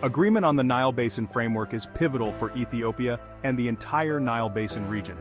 Agreement on the Nile Basin framework is pivotal for Ethiopia and the entire Nile Basin region.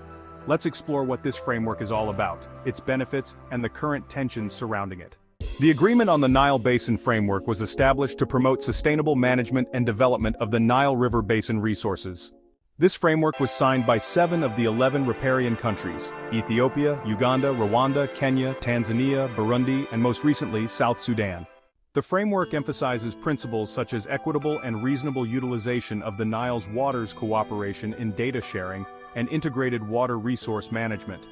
Let's explore what this framework is all about, its benefits, and the current tensions surrounding it. The Agreement on the Nile Basin framework was established to promote sustainable management and development of the Nile River Basin resources. This framework was signed by 7 of the 11 riparian countries: Ethiopia, Uganda, Rwanda, Kenya, Tanzania, Burundi, and most recently, South Sudan. The framework emphasizes principles such as equitable and reasonable utilization of the Nile's waters, cooperation in data sharing, and integrated water resource management.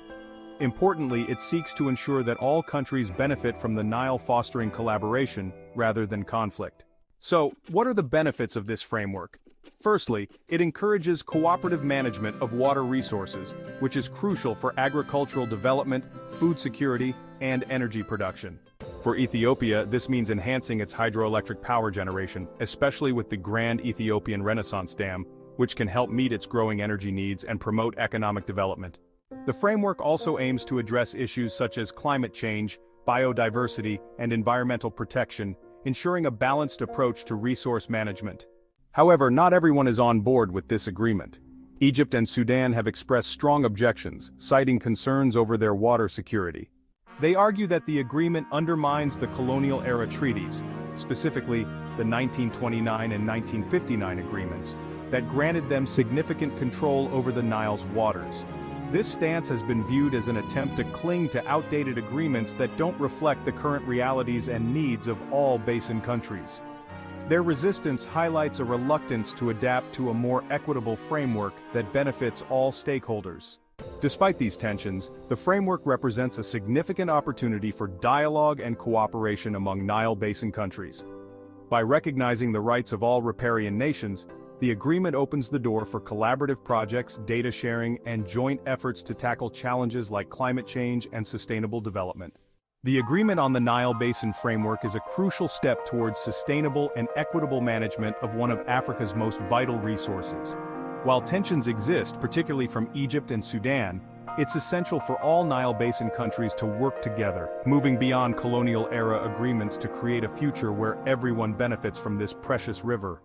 Importantly, it seeks to ensure that all countries benefit from the Nile, fostering collaboration rather than conflict. So, what are the benefits of this framework? Firstly, it encourages cooperative management of water resources, which is crucial for agricultural development, food security, and energy production. For Ethiopia, this means enhancing its hydroelectric power generation, especially with the Grand Ethiopian Renaissance Dam, which can help meet its growing energy needs and promote economic development. The framework also aims to address issues such as climate change, biodiversity, and environmental protection, ensuring a balanced approach to resource management. However, not everyone is on board with this agreement. Egypt and Sudan have expressed strong objections, citing concerns over their water security. They argue that the agreement undermines the colonial-era treaties, specifically the 1929 and 1959 agreements, that granted them significant control over the Nile's waters. This stance has been viewed as an attempt to cling to outdated agreements that don't reflect the current realities and needs of all basin countries. Their resistance highlights a reluctance to adapt to a more equitable framework that benefits all stakeholders. Despite these tensions, the framework represents a significant opportunity for dialogue and cooperation among Nile Basin countries. By recognizing the rights of all riparian nations, the agreement opens the door for collaborative projects, data sharing, and joint efforts to tackle challenges like climate change and sustainable development. The Agreement on the Nile Basin framework is a crucial step towards sustainable and equitable management of one of Africa's most vital resources. While tensions exist, particularly from Egypt and Sudan, it's essential for all Nile Basin countries to work together, moving beyond colonial-era agreements to create a future where everyone benefits from this precious river.